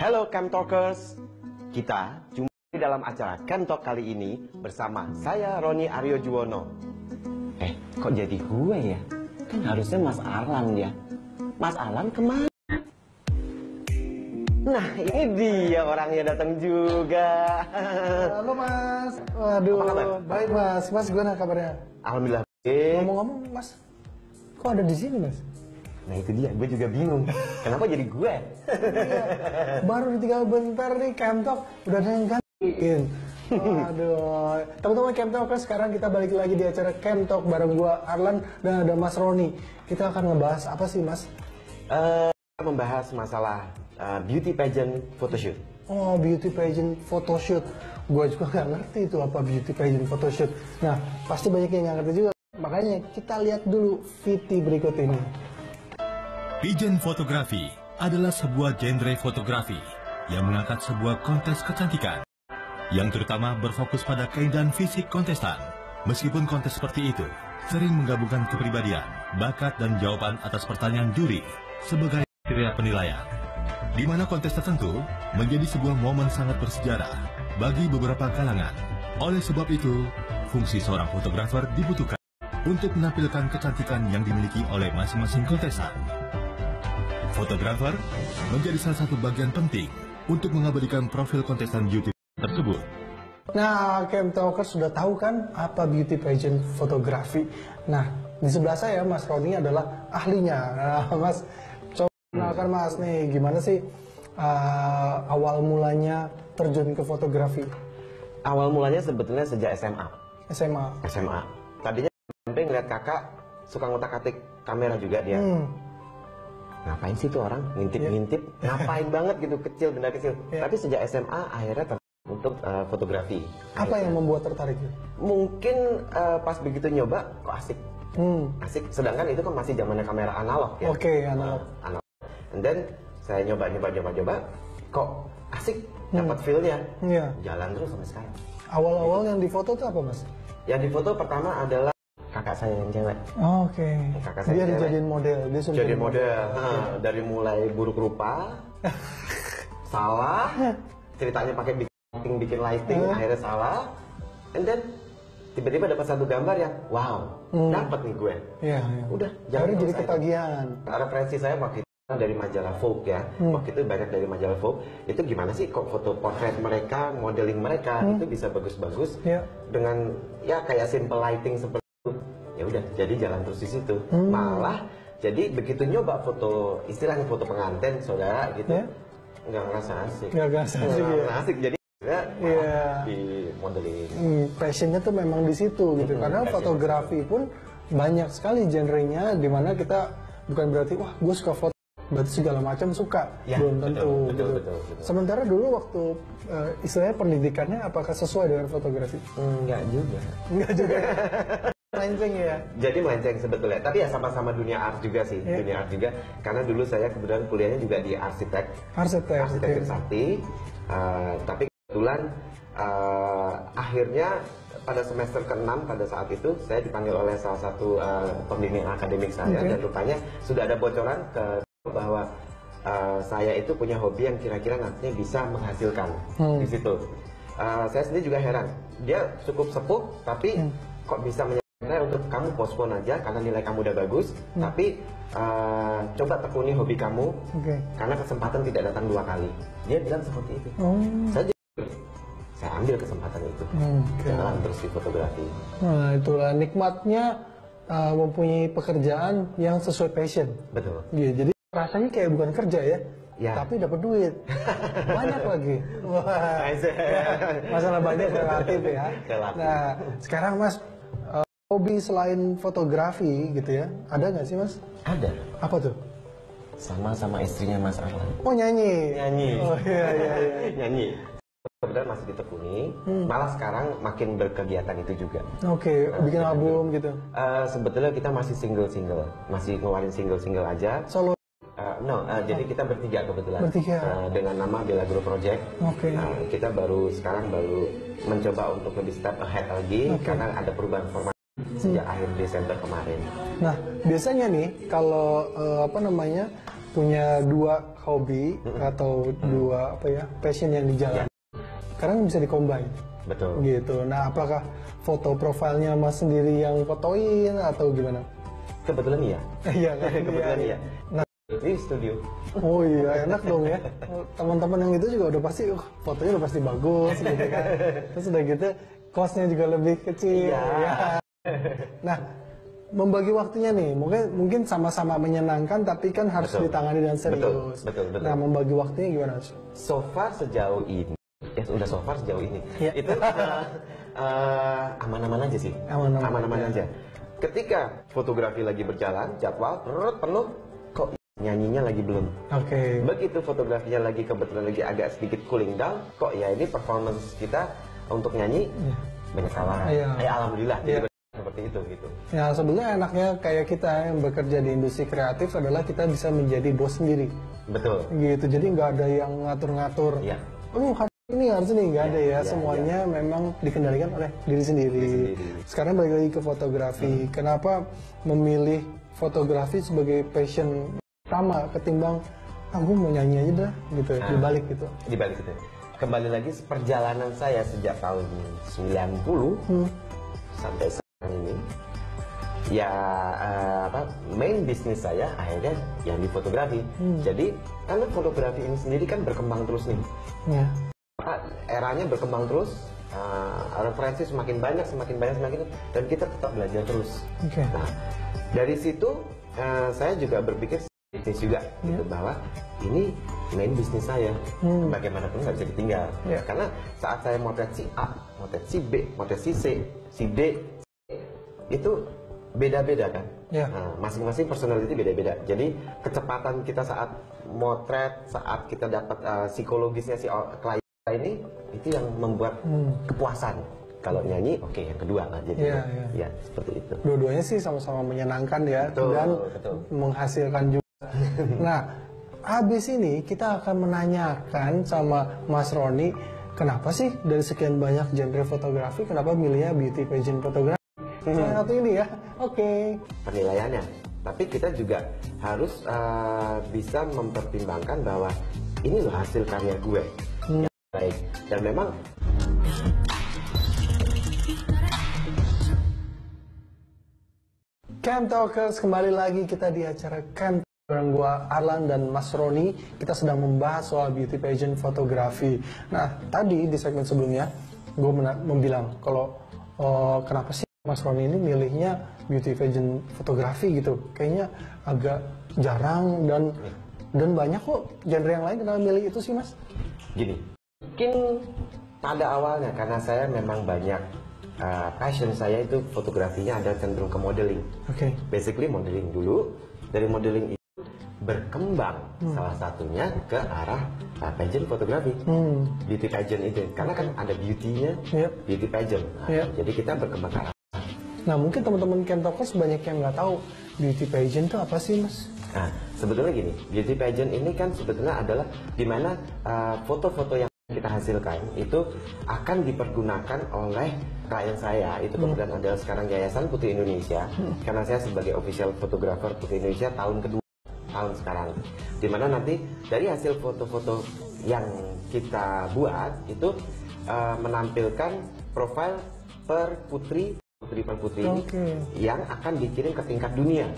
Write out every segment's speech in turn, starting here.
Hello Cam Talkers, kita jumpa dalam acara Cam Talk kali ini bersama saya Roni Aryo Juwono. Kok jadi gue ya? Kan harusnya Mas Arlan ya. Mas Arlan kemana? Nah ini dia orangnya datang juga. Halo Mas. Waduh, baik Mas. Mas gimana kabarnya? Alhamdulillah. Ngomong-ngomong Mas, kok ada di sini Mas? Nah itu dia, gue juga bingung. Kenapa jadi gue? Iya, baru ditinggal bentar nih Cam Talk, udah ada yang gantiin. Waduh, teman-teman Cam Talk, sekarang kita balik lagi di acara Cam Talk bareng gua Arlan dan ada Mas Roni. Kita akan ngebahas apa sih Mas? Kita membahas masalah beauty pageant photoshoot. Oh, beauty pageant photoshoot. Gue juga nggak ngerti itu apa beauty pageant photoshoot. Nah, pasti banyak yang nggak ngerti juga. Makanya kita lihat dulu VT berikut ini. Pageant fotografi adalah sebuah genre fotografi yang mengangkat sebuah kontes kecantikan yang terutama berfokus pada keindahan fisik kontestan. Meskipun kontes seperti itu sering menggabungkan kepribadian, bakat dan jawaban atas pertanyaan juri sebagai kriteria penilaian, di mana kontes tertentu menjadi sebuah momen sangat bersejarah bagi beberapa kalangan. Oleh sebab itu, fungsi seorang fotografer dibutuhkan untuk menampilkan kecantikan yang dimiliki oleh masing-masing kontestan. Fotografer menjadi salah satu bagian penting untuk mengabadikan profil kontestan beauty tersebut. Nah, Cam Talkers sudah tahu kan apa beauty pageant fotografi. Nah, di sebelah saya Mas Roni adalah ahlinya. Nah, Mas, coba kenalkan Mas nih, gimana sih awal mulanya terjun ke fotografi? Awal mulanya sebetulnya sejak SMA. SMA. Tadinya sampai ngeliat kakak suka ngotak-atik kamera juga dia. Ngapain sih tuh orang ngintip-ngintip? Ngapain banget gitu, kecil, benda kecil. Tapi sejak SMA akhirnya untuk fotografi. Apa yang membuat tertarik? Mungkin pas begitu nyoba kok asik. Asik, sedangkan itu kan masih zamannya kamera analog ya. Oke, analog. And then saya nyoba, kok asik, dapat feel-nya. Iya. Jalan terus sampai sekarang. Awal-awal yang difoto itu apa Mas? Yang difoto pertama adalah kakak saya yang cewek. Oke. Kakak saya dia cewek. dijadiin model. Dia Jadi model. Dari mulai buruk rupa, salah, ceritanya pakai bikin lighting, akhirnya salah, and then tiba-tiba dapat satu gambar yang wow, dapat nih gue. Iya. Udah, jadi ketagihan. Referensi saya waktu itu dari majalah Vogue ya. Waktu itu banyak dari majalah Vogue. Itu gimana sih kok foto portrait mereka, modeling mereka itu bisa bagus-bagus dengan ya kayak simple lighting seperti itu. Ya udah, jadi jalan terus di situ. Malah jadi begitu nyoba foto, istilahnya foto pengantin saudara gitu, nggak ngerasa asik. Nggak asik. Jadi di modeling. Passionnya tuh memang di situ gitu. Karena fotografi pun banyak sekali genrenya, dimana kita bukan berarti wah gue suka foto berarti segala macam suka, belum tentu. Betul. Sementara dulu waktu istilahnya pendidikannya apakah sesuai dengan fotografi? Enggak juga. Melenceng ya. Jadi melenceng sebetulnya. Tapi ya sama-sama dunia art juga sih, dunia art juga. Karena dulu saya kebetulan kuliahnya juga di arsitektur Sakti. Tapi kebetulan akhirnya pada semester ke-6 pada saat itu saya dipanggil oleh salah satu pembimbing akademik saya dan rupanya sudah ada bocoran bahwa saya itu punya hobi yang kira-kira nantinya bisa menghasilkan di situ. Saya sendiri juga heran, dia cukup sepuh tapi kok bisa menyarankan untuk kamu postpone aja karena nilai kamu udah bagus, tapi coba tekuni hobi kamu karena kesempatan tidak datang 2 kali. Dia bilang seperti itu. Saya ambil kesempatan itu, jalan terus di fotografi. Nah itulah nikmatnya mempunyai pekerjaan yang sesuai passion. Betul. Iya, jadi rasanya kayak bukan kerja ya, tapi dapat duit banyak lagi. Wah, masalah banyak relatif ya. Nah sekarang Mas, hobi selain fotografi gitu ya, ada nggak sih Mas? Ada. Apa tuh? Sama istrinya Mas Arlan. Oh nyanyi. Oh iya. Nyanyi. Kebetulan masih ditekuni, malah sekarang makin berkegiatan itu juga. Bikin album gitu. Sebetulnya kita masih single, masih ngeluarin single aja. Solo. Jadi kita bertiga kebetulan. Dengan nama Bella Grow Project. Kita sekarang baru mencoba untuk lebih step ahead lagi karena ada perubahan format sejak akhir Desember kemarin. Nah biasanya nih kalau punya dua hobi atau dua passion yang dijalani. Sekarang bisa di-combine. Betul. Gitu. Nah, apakah foto profilnya Mas sendiri yang fotoin atau gimana? Kebetulan iya. Iya kan? Kebetulan iya. Nah, ini studio. oh iya, enak dong ya. Teman-teman yang itu juga udah pasti, fotonya udah pasti bagus gitu kan. Terus udah gitu, costnya juga lebih kecil. Iya. Ya. Nah, membagi waktunya nih, mungkin sama-sama menyenangkan, tapi kan harus ditangani dengan serius. Betul. Nah, membagi waktunya gimana? So far sejauh ini, itu aman-aman aja sih. Aman-aman aja. Ketika fotografi lagi berjalan, jadwal penuh, kok nyanyinya lagi belum. Oke. Begitu fotografinya lagi kebetulan lagi agak sedikit cooling down, kok ya ini performance kita untuk nyanyi banyak tawaran. Alhamdulillah. Jadi seperti itu gitu. Ya sebenarnya enaknya kayak kita yang bekerja di industri kreatif adalah kita bisa menjadi bos sendiri. Betul. Gitu. Jadi nggak ada yang ngatur-ngatur. Iya. Harus ini nggak ada ya. Semuanya memang dikendalikan oleh diri sendiri. Sekarang balik lagi ke fotografi. Kenapa memilih fotografi sebagai passion utama ketimbang gue mau nyanyi aja dah gitu. Dibalik gitu. Dibalik itu. Kembali lagi perjalanan saya sejak tahun 90 sampai sekarang ini. Ya main bisnis saya akhirnya yang di fotografi. Jadi karena fotografi ini sendiri kan berkembang terus nih. Eranya berkembang terus, referensi semakin banyak, dan kita tetap belajar terus. Nah, dari situ saya juga berpikir bisnis juga, gitu, bahwa ini main bisnis saya, bagaimanapun nggak bisa ditinggal. Karena saat saya motret si A, motret si B, motret si C, si D, itu beda-beda kan. Masing-masing personality beda-beda. Jadi kecepatan kita saat motret, saat kita dapat psikologisnya si klien ini, itu yang membuat kepuasan. Kalau nyanyi, oke, yang kedua lah. Jadi ya seperti itu. Dua-duanya sih sama-sama menyenangkan ya, dan menghasilkan juga. Nah, habis ini kita akan menanyakan sama Mas Roni, kenapa sih dari sekian banyak genre fotografi, kenapa milihnya beauty pageant fotografi? Salah satu ini ya, penilaiannya. Tapi kita juga harus bisa mempertimbangkan bahwa ini loh hasil karya gue yang baik. Dan memang Camp Talkers, kembali lagi kita di acara Camp bareng gua Arlan dan Mas Roni. Kita sedang membahas soal beauty pageant fotografi. Nah, tadi di segmen sebelumnya gue membilang kalau kenapa sih Mas Roni ini milihnya beauty pageant fotografi gitu. Kayaknya agak jarang dan banyak kok genre yang lain kenapa milih itu sih, Mas? Gini, mungkin pada awalnya karena saya memang banyak passion saya itu fotografinya ada cenderung ke modeling. Basically modeling dulu, dari modeling itu berkembang salah satunya ke arah pageant fotografi, beauty pageant itu. Karena kan ada beauty-nya, beauty pageant. Jadi kita berkembang ke arah. Nah, mungkin teman-teman Camp Talkers banyak yang nggak tahu beauty pageant itu apa sih, Mas? Nah, sebetulnya gini, beauty pageant ini kan sebetulnya adalah di mana foto-foto yang kita hasilkan itu akan dipergunakan oleh klien saya. Itu kemudian adalah sekarang Yayasan Putri Indonesia, karena saya sebagai official photographer Putri Indonesia tahun kedua sekarang, dimana nanti dari hasil foto-foto yang kita buat itu menampilkan profil per putri ini yang akan dikirim ke tingkat dunia,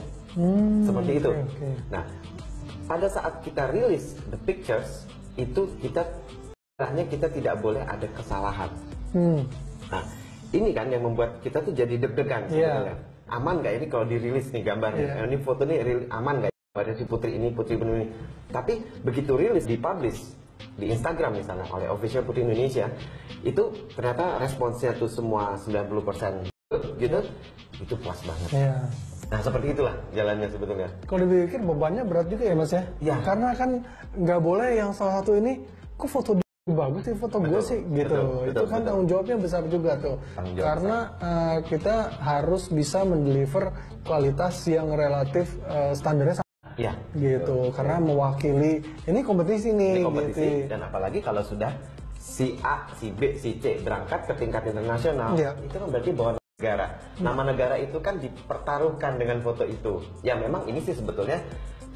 seperti itu. Nah, pada saat kita rilis the pictures itu kita tidak boleh ada kesalahan. Nah, ini kan yang membuat kita tuh jadi deg-degan sebenarnya. Aman nggak ini kalau dirilis nih gambarnya? Ini foto nih aman nggak? Pada si putri ini ini. Tapi begitu rilis, dipublish di Instagram misalnya oleh official Putri Indonesia, itu ternyata responsnya tuh semua 90% gitu, itu puas banget. Nah, seperti itulah jalannya sebetulnya. Kalau dipikir bebannya berat juga ya, Mas ya? Karena kan nggak boleh yang salah satu ini, kok foto bagus sih foto gue sih gitu. Itu kan tanggung jawabnya besar juga tuh. Karena kita harus bisa mendeliver kualitas yang relatif standarnya gitu. Karena mewakili ini kompetisi nih. Ini kompetisi dan apalagi kalau sudah si A, si B, si C berangkat ke tingkat internasional, itu kan berarti bawa negara. Nama negara itu kan dipertaruhkan dengan foto itu. Ya memang ini sih sebetulnya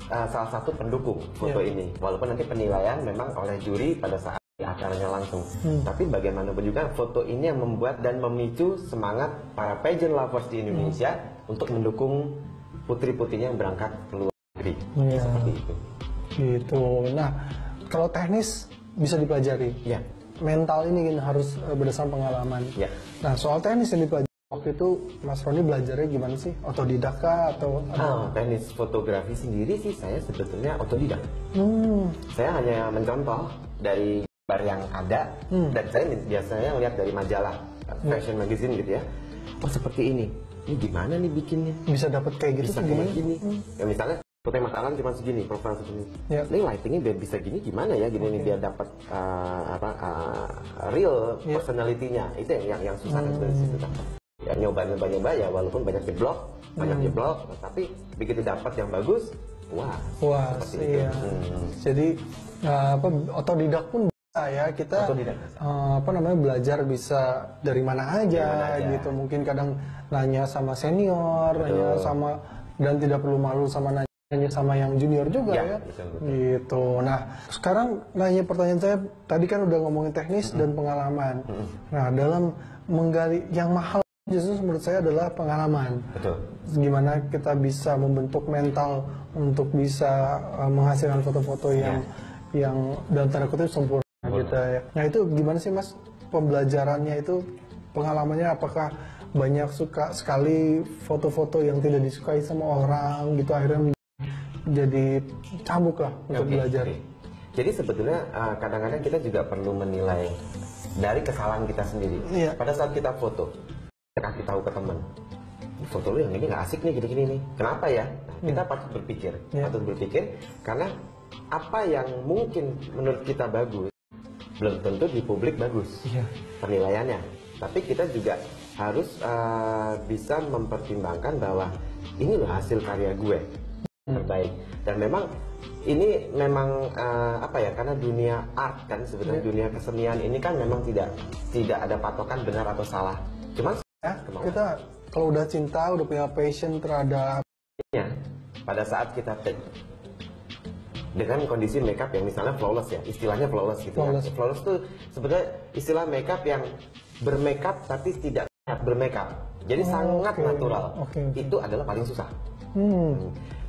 salah satu pendukung foto ini. Walaupun nanti penilaian memang oleh juri pada saat acaranya langsung. Tapi bagaimanapun juga foto ini yang membuat dan memicu semangat para pageant lovers di Indonesia untuk mendukung putri-putrinya yang berangkat ke luar negeri. Seperti itu. Gitu. Nah, kalau teknis bisa dipelajari. Ya. Mental ini kan harus berdasarkan pengalaman. Ya. Nah, soal teknis yang dipelajari waktu itu Mas Roni belajarnya gimana sih? Otodidak kah atau? Teknis fotografi sendiri sih saya sebetulnya otodidak. Saya hanya mencontoh dari gambar yang ada dan saya biasanya lihat dari majalah fashion magazine gitu ya. Oh seperti ini gimana nih bikinnya? Bisa dapat kayak gitu? Bisa kayak gini. Ya misalnya foto Mas Alan cuma segini, profil segini. Ini lightingnya biar bisa gini gimana ya? Gini nih biar dapat real personality-nya. Itu yang susah kan dari situ kan. Ya nyoba ya walaupun banyak jeblok, tapi begitu dapat yang bagus, wah seperti itu. Jadi otodidak pun bisa ya kita belajar bisa dari mana aja gitu. Mungkin kadang nanya sama senior, nanya sama dan tidak perlu malu sama nanya sama yang junior juga ya. Betul. Gitu. Nah, sekarang nanya pertanyaan saya tadi kan udah ngomongin teknis dan pengalaman. Nah, dalam menggali yang mahal justru menurut saya adalah pengalaman. Betul. Gimana kita bisa membentuk mental untuk bisa menghasilkan foto-foto yang dalam tanda kutip sempurna gitu ya. Nah itu gimana sih Mas pembelajarannya itu, pengalamannya, apakah banyak suka sekali foto-foto yang tidak disukai sama orang gitu akhirnya jadi cambuk lah untuk belajar. Jadi sebetulnya kadang-kadang kita juga perlu menilai dari kesalahan kita sendiri. Pada saat kita foto, kita kasih tahu ke teman, foto lu yang ini nggak asik nih gini-gini nih. Kenapa ya? Nah, kita patut berpikir, karena apa yang mungkin menurut kita bagus belum tentu di publik bagus penilaiannya. Tapi kita juga harus bisa mempertimbangkan bahwa ini loh hasil karya gue terbaik. Dan memang ini memang karena dunia art kan sebenarnya dunia kesenian ini kan memang tidak ada patokan benar atau salah. Cuman kita kalau udah cinta, udah punya passion terhadap pada saat kita take dengan kondisi makeup yang misalnya flawless ya, istilahnya flawless gitu. Flawless itu sebenarnya istilah makeup yang bermakeup tapi tidak bermakeup. Jadi sangat natural. Itu adalah paling susah.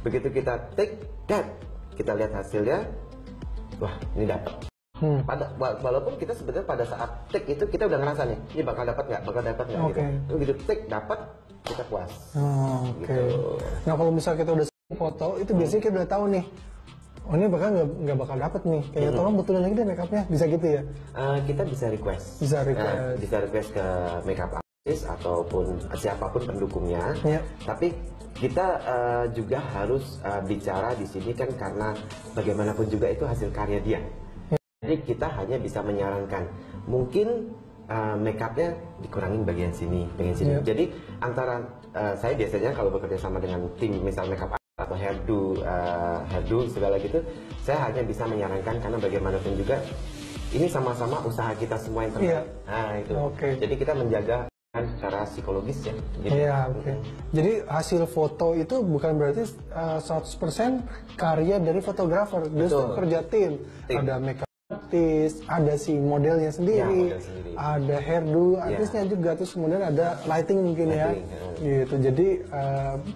Begitu kita take kita lihat hasilnya, wah ini dapat. Walaupun kita sebenarnya pada saat take itu kita udah ngerasa nih, ini bakal dapat nggak gitu. Begitu take dapat, kita puas. Gitu. Nah kalau misalnya kita udah foto, itu biasanya kita udah tahu nih, oh ini bakal nggak bakal dapat nih. Kayaknya tolong betulin lagi deh makeupnya, bisa gitu ya? Kita bisa request. Bisa request ke makeup artist ataupun siapapun pendukungnya. Tapi kita juga harus bicara di sini kan karena bagaimanapun juga itu hasil karya dia. Jadi kita hanya bisa menyarankan, mungkin makeupnya dikurangin bagian sini. Jadi antara saya biasanya kalau bekerja sama dengan tim, misal makeup atau hairdo segala gitu, saya hanya bisa menyarankan karena bagaimanapun juga ini sama-sama usaha kita semua yang terbaik. Nah itu. Jadi kita menjaga secara psikologis ya. Jadi hasil foto itu bukan berarti 100% karya dari fotografer, justru kerja tim. Ada makeup artis, ada si modelnya sendiri, ada hairdo artisnya juga, terus kemudian ada lighting mungkin gitu. Jadi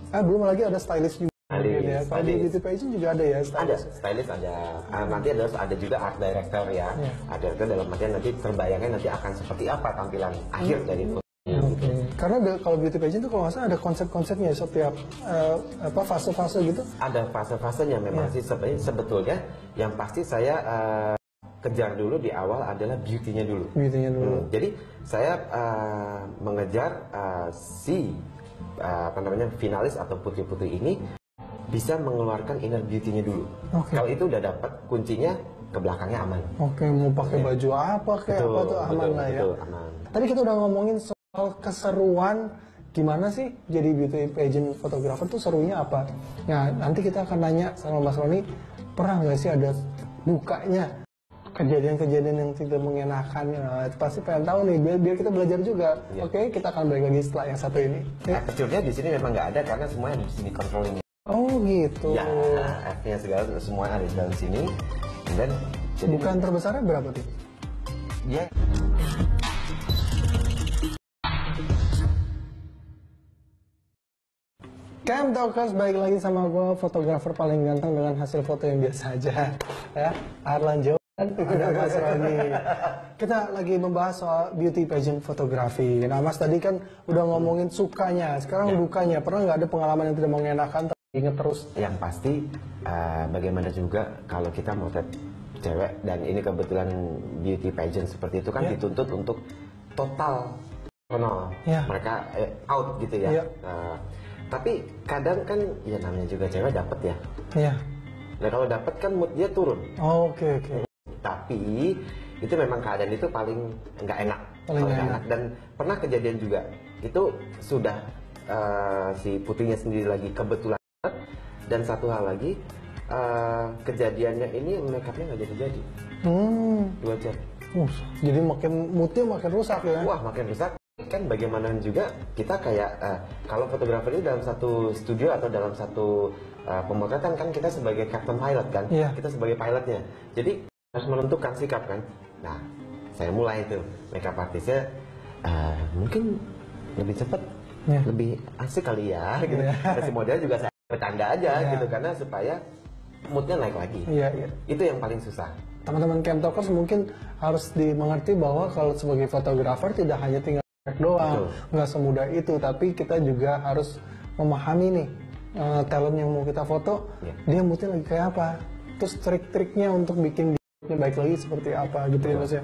belum lagi ada stylist juga. Kalau di beauty pageant juga ada ya stylist? Ada stylist, nanti ada juga art director ya. Art director dalam artian nanti terbayangnya nanti akan seperti apa tampilan akhir dari foto. Karena kalau beauty pageant itu kalau nggak salah ada konsep-konsepnya setiap fase-fase gitu. Ada fase-fasenya memang sih sebetulnya. Yang pasti saya kejar dulu di awal adalah beauty-nya dulu. Jadi saya mengejar finalis atau putri-putri ini bisa mengeluarkan inner beauty-nya dulu. Kalau itu udah dapat kuncinya, ke belakangnya aman. Mau pakai baju apa kayak apa tuh aman lah ya. Aman. Tadi kita udah ngomongin soal keseruan, gimana sih jadi beauty pageant photographer tuh serunya apa? Nah nanti kita akan nanya sama Mas Roni, pernah nggak sih ada dukanya? Kejadian-kejadian yang tidak mengenakan, itu pasti pengen tahu nih, biar kita belajar juga. Oke, kita akan balik lagi setelah yang satu ini. Kecilnya di sini memang nggak ada karena semuanya di sini controlling. Oh gitu. Ya, F-nya segala semua ada di dalam sini. Dan bukan terbesarnya berapa tuh? Ya. Cam Talkers, balik lagi sama gue, fotografer paling ganteng dengan hasil foto yang biasa aja. Ya, Arlan Jawa dan ada Mas Roni. Kita lagi membahas soal beauty pageant fotografi. Nah, Mas tadi kan udah ngomongin sukanya, sekarang dukanya. Pernah nggak ada pengalaman yang tidak mengenakan, inget terus? Yang pasti, bagaimana juga kalau kita motret cewek, dan ini kebetulan beauty pageant seperti itu kan dituntut untuk total personal. Mereka out gitu ya. Tapi kadang kan ya namanya juga cewek dapet ya. Iya. Nah kalau dapet kan mood dia turun. Oke. Tapi itu memang keadaan itu paling nggak enak. Paling nggak enak. Dan pernah kejadian juga. Itu sudah si putrinya sendiri lagi kebetulan. Dan satu hal lagi, kejadiannya ini make upnya nggak jadi-jadi. 2 jam. Jadi moodnya makin rusak ya? Wah makin rusak. Kan bagaimana juga kita kayak kalau fotografer ini dalam satu studio atau dalam satu pemotretan kan kita sebagai captain pilot kan, kita sebagai pilotnya, jadi harus menentukan sikap kan. Nah saya mulai itu makeup artisnya mungkin lebih cepat, lebih asik kali ya gitu. Si model juga saya bercanda aja gitu karena supaya moodnya naik lagi. Itu yang paling susah. Teman-teman Cam Talkers mungkin harus dimengerti bahwa kalau sebagai fotografer tidak hanya tinggal doang, nggak semudah itu, tapi kita juga harus memahami nih talent yang mau kita foto, dia moodnya lagi kayak apa, terus trik-triknya untuk bikin dia baik lagi seperti apa gitu ya Mas ya.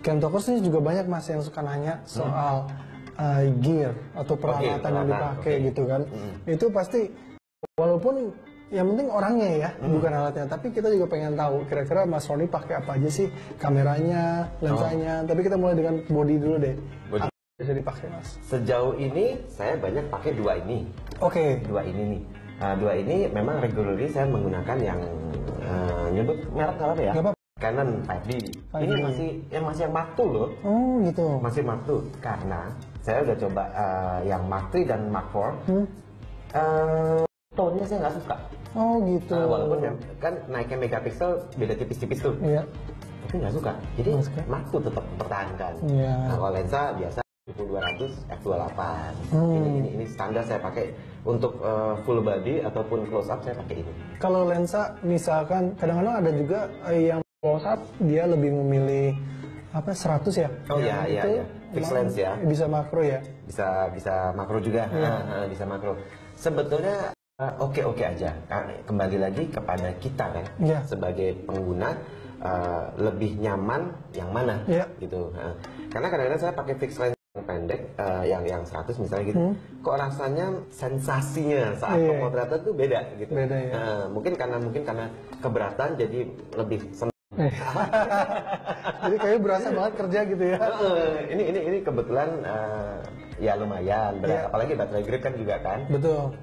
Cam Talkers ini juga banyak Mas yang suka nanya soal gear atau peralatan yang dipakai gitu kan. Itu pasti walaupun yang penting orangnya ya, bukan alatnya, tapi kita juga pengen tahu kira-kira Mas Roni pakai apa aja sih, kameranya, lensanya. Tapi kita mulai dengan body dulu deh. Bisa dipakai Mas? Sejauh ini saya banyak pakai 2 ini. Dua ini nih. Dua ini memang regularly saya menggunakan yang nyebut merek apa ya? Canon 5D. Ini masih yang Mark II loh. Oh gitu. Masih Mark II karena saya udah coba yang Mark III dan Mark IV. Tone-nya saya nggak suka. Oh gitu. Walaupun kan naiknya megapiksel beda tipis-tipis tuh. Tapi nggak suka. Jadi Mark II tetap mempertahankan. Nah, kalau lensa biasa 200 f2.8. Ini standar saya pakai untuk full body ataupun close up saya pakai ini. Kalau lensa misalkan kadang-kadang ada juga yang close up dia lebih memilih apa 100 ya? Oh iya. Fixed lens ya. Bisa makro ya? Bisa makro juga. Bisa makro. Sebetulnya oke aja. Kembali lagi kepada kita kan sebagai pengguna. Lebih nyaman yang mana gitu. Karena kadang-kadang saya pakai fixed lens pendek yang 100 misalnya gitu, kok rasanya sensasinya saat pemotretan tuh beda gitu. Mungkin karena keberatan jadi lebih senang. Jadi kayak berasa banget kerja gitu ya. Ini kebetulan ya lumayan berat, apalagi baterai grip kan juga kan. Betul.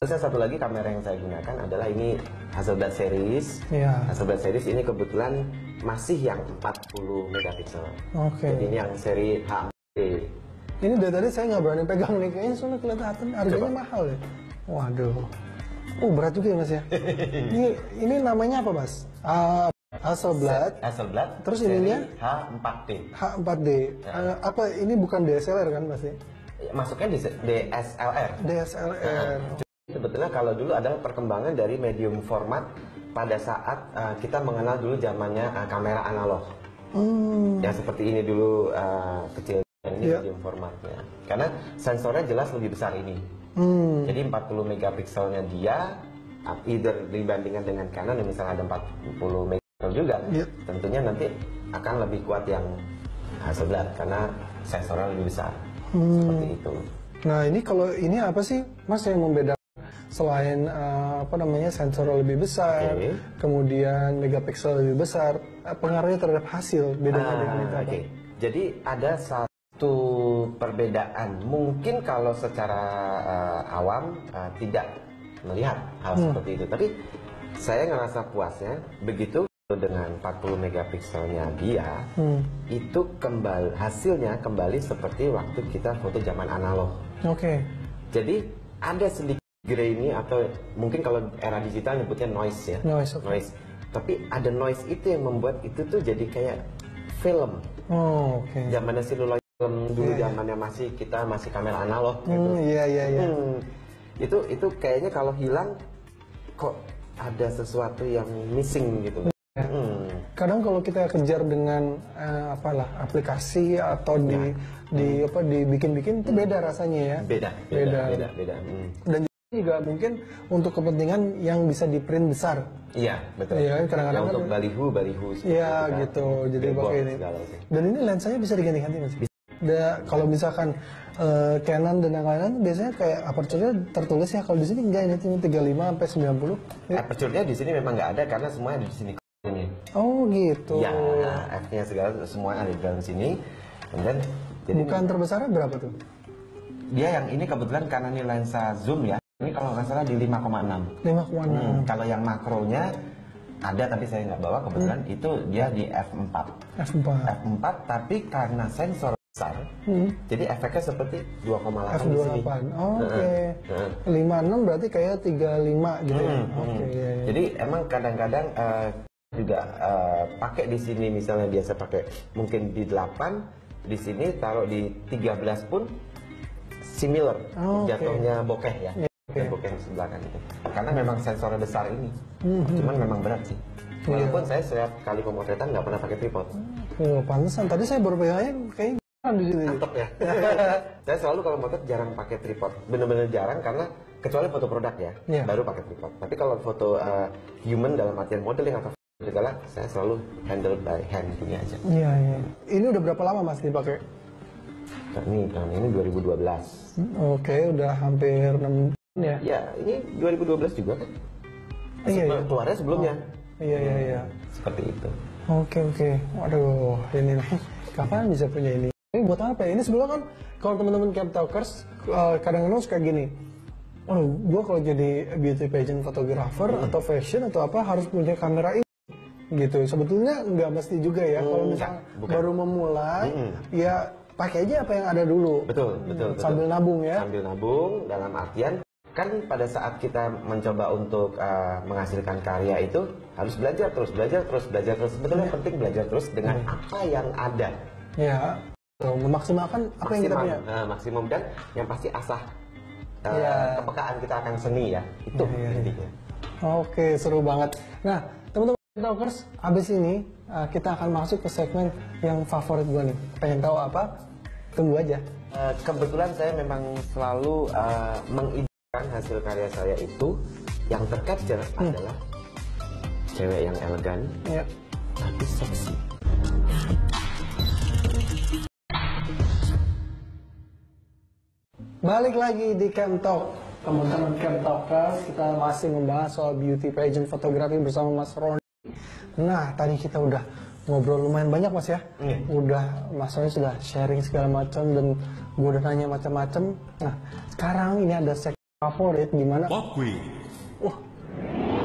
Terus satu lagi kamera yang saya gunakan adalah ini Hasselblad series. Hasselblad series ini kebetulan masih yang 40 megapiksel. Jadi ini yang seri H4D. Ini dari tadi saya nggak berani pegang nih, kayaknya soalnya kelihatan harganya mahal ya. Waduh. Berat juga ya Mas ya. ini namanya apa Mas? Hasselblad. Terus ininya H4D. H4D. Apa ini bukan DSLR kan Mas ya? Masuknya di DSLR. Sebetulnya kalau dulu adalah perkembangan dari medium format pada saat kita mengenal dulu zamannya kamera analog. Yang seperti ini dulu kecil, ini medium formatnya. Karena sensornya jelas lebih besar ini. Jadi 40 megapikselnya dia, either dibandingkan dengan Canon yang misalnya ada 40 megapiksel juga, tentunya nanti akan lebih kuat yang Hasselblad karena sensornya lebih besar. Seperti itu. Nah ini kalau ini apa sih Mas yang membedakan selain sensor lebih besar, kemudian megapiksel lebih besar, pengaruhnya terhadap hasil bedanya dengan itu apa? Jadi ada satu perbedaan. Mungkin kalau secara awam tidak melihat hal seperti itu, tapi saya ngerasa puasnya begitu dengan 40 megapikselnya dia itu hasilnya kembali seperti waktu kita foto zaman analog. Jadi ada sedikit Grey ini, atau mungkin kalau era digital nyebutnya noise ya. Noise, okay. Noise. Tapi ada noise itu yang membuat itu tuh jadi kayak film. Oh, oke. Okay. Zamannya celluloid film dulu, zamannya kita masih kamera analog gitu. Iya. Itu kayaknya kalau hilang kok ada sesuatu yang missing gitu. Kadang kalau kita kejar dengan aplikasi atau dibikin-bikin itu beda rasanya ya. Beda. Dan juga mungkin untuk kepentingan yang bisa di print besar. Iya, betul. Iya, kadang-kadang untuk baliho. Iya, gitu. Jadi pakai ini. Dan ini lensanya bisa diganti-ganti Mas. Kalau misalkan Canon dan yang lain biasanya kayak aperture-nya tertulis ya, kalau di sini enggak, ini 35 sampai 90. Aperture-nya di sini memang nggak ada karena semua di sini. Oh, gitu. Ya, F-nya segala semua ada di dalam sini. Kemudian bukan terbesarnya berapa tuh? Dia yang ini kebetulan karena ini lensa zoom ya. Ini kalau nggak salah di 5,6. 5,6. Kalau yang makronya ada tapi saya nggak bawa kebetulan, itu dia di F4. F4 tapi karena sensor besar, jadi efeknya seperti 2,8 di sini. Oke. 56 berarti kayak 35 gitu ya. Oke. Jadi emang kadang-kadang juga pakai di sini, misalnya biasa pakai mungkin di 8, di sini taruh di 13 pun similar, jatuhnya bokeh ya. Bokeh di sebelah kan itu. Karena memang sensornya besar ini. Cuman memang berat sih. Walaupun saya setiap kali pemotretan nggak pernah pakai tripod. Oh, pantesan. Tadi saya baru pegangnya kayak di sini. Mantap ya. Saya selalu kalau motret jarang pakai tripod. Bener-bener jarang, karena kecuali foto produk ya, baru pakai tripod. Tapi kalau foto human dalam artian modeling atau segala, saya selalu handle by hand gini aja. Iya. Ini udah berapa lama Mas dipakai? Ini tahun ini 2012. Oke, udah hampir 6 ya. Ya, ini 2012 juga kan. Iya. Keluarnya sebelumnya. Iya. Seperti itu. Oke. Waduh, ini nih. Kapan bisa punya ini? Ini buat apa ya? Ini sebelumnya kan kalau teman-teman Camp Talkers kadang-kadang suka gini. Oh, gue kalau jadi beauty pageant photographer atau fashion atau apa harus punya kamera ini. Gitu. Sebetulnya nggak mesti juga ya. Kalau misalnya baru memulai, ya pakai aja apa yang ada dulu. Betul. Sambil nabung ya. Sambil nabung dalam artian kan pada saat kita mencoba untuk menghasilkan karya itu harus belajar terus. Sebetulnya penting belajar terus dengan apa yang ada. Ya, memaksimalkan apa yang kita punya. Maksimum, dan yang pasti asah kepekaan kita akan seni ya. Itu intinya. Oke, seru banget. Nah, teman-teman Talkers, abis ini kita akan masuk ke segmen yang favorit gue nih. Pengen tahu apa? Tunggu aja. Kebetulan saya memang selalu mengidentikan hasil karya saya itu yang tercapture adalah cewek yang elegan, tapi seksi. Balik lagi di Camp Talk, teman-teman Camp Talkers, kita masih membahas soal beauty pageant fotografi bersama Mas Roni. Nah, tadi kita udah ngobrol lumayan banyak Mas ya. Udah Mas Roni sudah sharing segala macam dan gue udah nanya macam-macam. Nah, sekarang ini ada segmen favorit di mana Pop Quiz. Wah,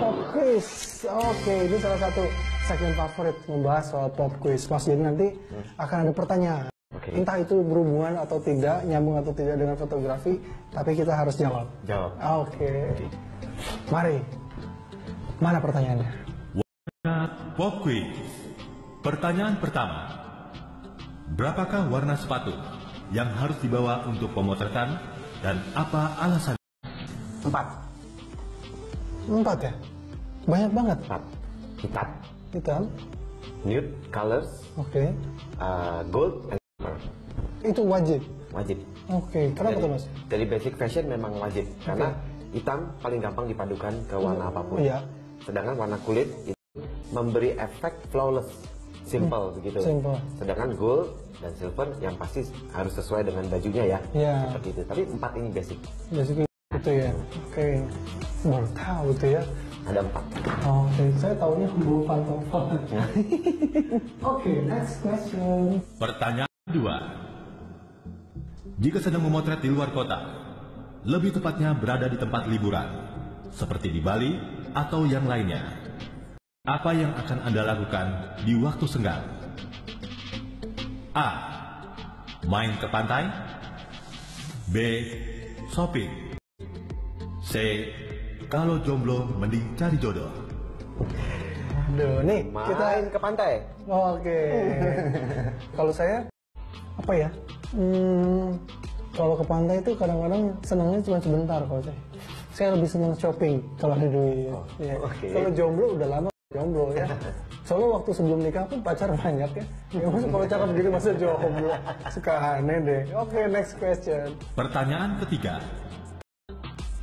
Pop Quiz. Oke, ini salah satu segmen favorit membahas soal Pop Quiz. Mas, jadi nanti akan ada pertanyaan. Entah itu berhubungan atau tidak, nyambung atau tidak dengan fotografi, tapi kita harus jawab. Oke. Mari. Mana pertanyaannya? Pop Quiz. Pertanyaan pertama. Berapakah warna sepatu yang harus dibawa untuk pemotretan dan apa alasannya? 4 ya? Banyak banget. 4. Hitam. Nude colors. Oke. Gold and silver. Itu wajib. Oke. Kenapa tuh Mas? Dari basic fashion memang wajib, karena hitam paling gampang dipadukan ke warna apapun. Iya. Sedangkan warna kulit itu memberi efek flawless, simple begitu. Sedangkan gold dan silver yang pasti harus sesuai dengan bajunya ya. Seperti itu. Tapi 4 ini basic. Itu ya. Oke. Baru tahu tuh ya. Ada 4. Oke, saya tahunya bulu pantofel. Oke, next question. Pertanyaan kedua. Jika sedang memotret di luar kota, lebih tepatnya berada di tempat liburan, seperti di Bali atau yang lainnya, apa yang akan Anda lakukan di waktu senggang? A. Main ke pantai. B. Shopping. C. C. Kalau jomblo mending cari jodoh. Aduh, nih kita Main ke pantai. Oke. Kalau saya apa ya? Kalau ke pantai itu kadang-kadang senangnya cuma sebentar kalau saya. Saya lebih senang shopping kalau ada duit. Ya. Oke. Kalau jomblo udah lama jomblo ya. Soalnya waktu sebelum nikah pun pacar banyak ya. Ya masa kalau cakep gitu masa jomblo. Suka aneh deh. Oke, next question. Pertanyaan ketiga.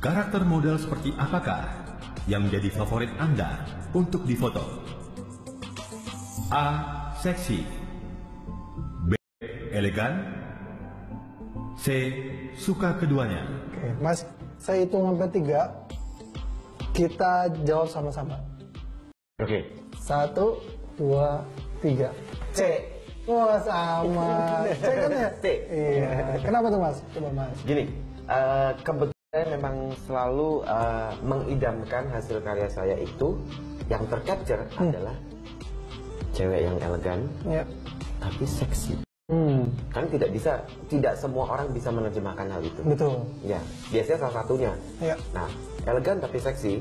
Karakter model seperti apakah yang menjadi favorit Anda untuk difoto? A. Seksi. B. Elegan. C. Suka keduanya. Oke, Mas, saya hitung sampai 3. Kita jawab sama-sama. Oke. 1, 2, 3. C. Wah, sama. C kan ya? C. Iya. Kenapa tuh Mas? Coba Mas. Gini, kebetulan saya memang selalu mengidamkan hasil karya saya itu yang tercapture adalah cewek yang elegan, Ya. tapi seksi. Kan tidak semua orang bisa menerjemahkan hal itu. Betul. Ya, biasanya salah satunya. Ya. Nah, elegan tapi seksi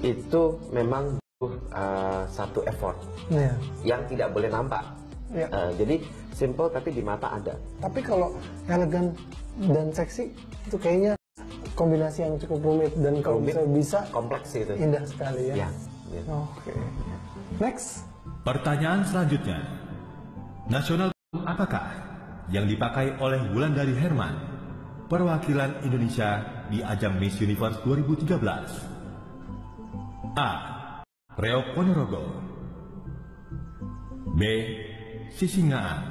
itu memang butuh satu effort Ya. yang tidak boleh nampak. Ya. Jadi simple tapi di mata ada. Tapi kalau elegan dan seksi itu kayaknya kombinasi yang cukup rumit dan kalau Rumit, bisa kompleks itu. indah sekali ya. Ya. Ya. Oke. Next. Pertanyaan selanjutnya. Nasional apakah yang dipakai oleh Wulandari Herman, perwakilan Indonesia di ajang Miss Universe 2013? A. Reok Ponorogo. B. Sisingaan.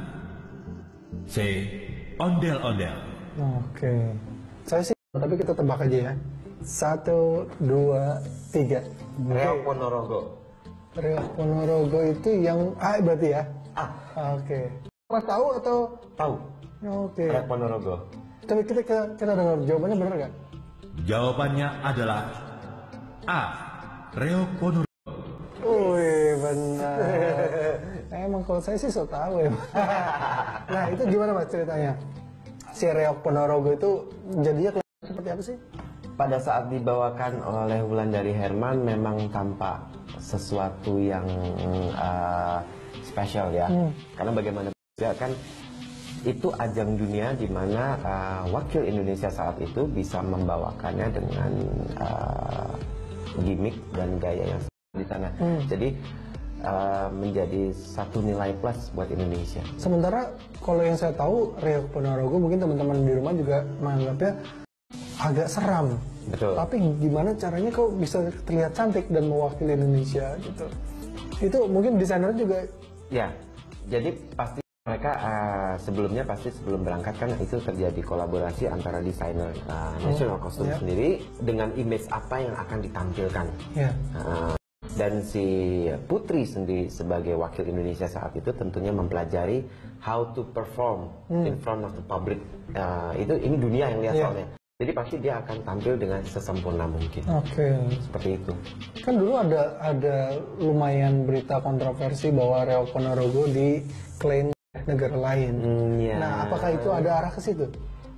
C. Ondel-ondel. Oke. Saya sih, tapi kita tebak aja ya. 1, 2, 3. Reok Ponorogo. Reok Ponorogo itu yang A berarti ya? A. Oke. Mas tahu atau? Tahu. Oke. Reok Ponorogo. Tapi kita dengar jawabannya benar nggak? Jawabannya adalah A. Reok Ponorogo. Wih, benar. Emang kalau saya sih so tahu ya. Nah, itu gimana Mas ceritanya? Si Reok Ponorogo itu jadinya kelihatan seperti apa sih? Pada saat dibawakan oleh Wulandari Herman memang tampak sesuatu yang spesial ya. Karena bagaimana juga kan itu ajang dunia di mana wakil Indonesia saat itu bisa membawakannya dengan gimmick dan gaya yang di sana. Jadi menjadi satu nilai plus buat Indonesia. Sementara kalau yang saya tahu Reok Ponorogo mungkin teman-teman di rumah juga menganggapnya agak seram. Betul. Tapi gimana caranya kau bisa terlihat cantik dan mewakili Indonesia gitu? Itu mungkin desainer juga. Ya, jadi pasti mereka sebelum berangkat kan itu terjadi kolaborasi antara desainer national costume sendiri dengan image apa yang akan ditampilkan. Ya. Dan si Putri sendiri sebagai wakil Indonesia saat itu tentunya mempelajari how to perform in front of the public. Ini dunia yang lihat soalnya. Jadi pasti dia akan tampil dengan sesempurna mungkin. Oke. Seperti itu. Kan dulu ada lumayan berita kontroversi bahwa Reok Ponorogo diklaim negara lain. Ya. Nah, apakah itu ada arah ke situ?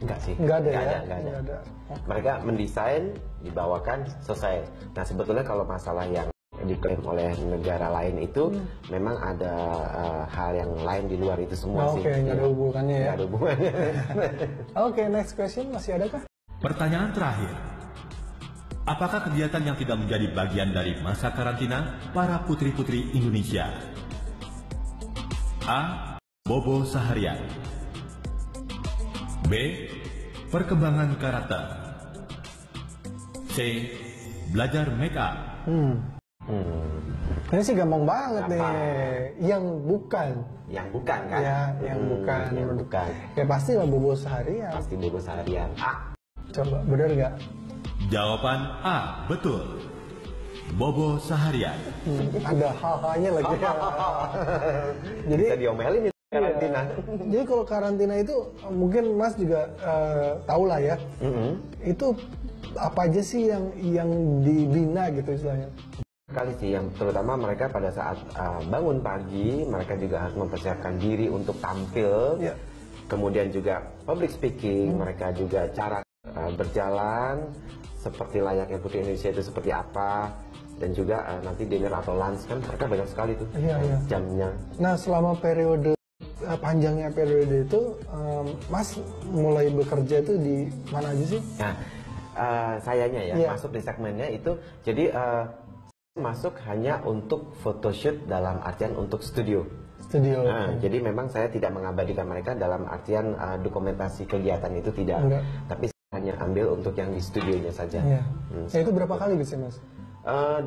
Enggak sih. Enggak ada ya? Enggak ada. Nggak ada. Mereka mendesain, dibawakan, selesai. Nah sebetulnya kalau masalah yang diklaim oleh negara lain itu memang ada hal yang lain di luar itu semua sih. Oke, nggak ada hubungannya ya. Nggak ada hubungannya. Oke, next question masih ada kah? Pertanyaan terakhir. Apakah kegiatan yang tidak menjadi bagian dari masa karantina para putri-putri Indonesia? A. Bobo seharian. B. Perkembangan karakter. C. Belajar make up. Ini sih gampang banget nih. Yang bukan. Yang bukan kan? Ya, yang bukan. Yang bukan. Ya pasti lah bobo seharian. Pasti bobo seharian. A. Coba, bener nggak? Jawaban A. Betul. Bobo seharian. Ada hal-halnya lagi. Jadi Bisa diomelin itu karantina. Jadi kalau karantina itu mungkin Mas juga tahu lah ya. Itu apa aja sih yang dibina gitu istilahnya? Kali sih yang terutama mereka pada saat bangun pagi mereka juga harus mempersiapkan diri untuk tampil. Kemudian juga public speaking, mereka juga cara berjalan seperti layaknya Putri Indonesia itu seperti apa, dan juga nanti dinner atau lunch kan mereka banyak sekali tuh jamnya. Nah selama periode panjangnya periode itu, Mas mulai bekerja itu di mana aja sih? Nah sayanya ya masuk di segmennya itu, jadi masuk hanya untuk photoshoot dalam artian untuk studio. Jadi memang saya tidak mengabadikan mereka dalam artian dokumentasi kegiatan itu tidak. Tapi hanya ambil untuk yang di studionya saja. Itu berapa kali bisa Mas?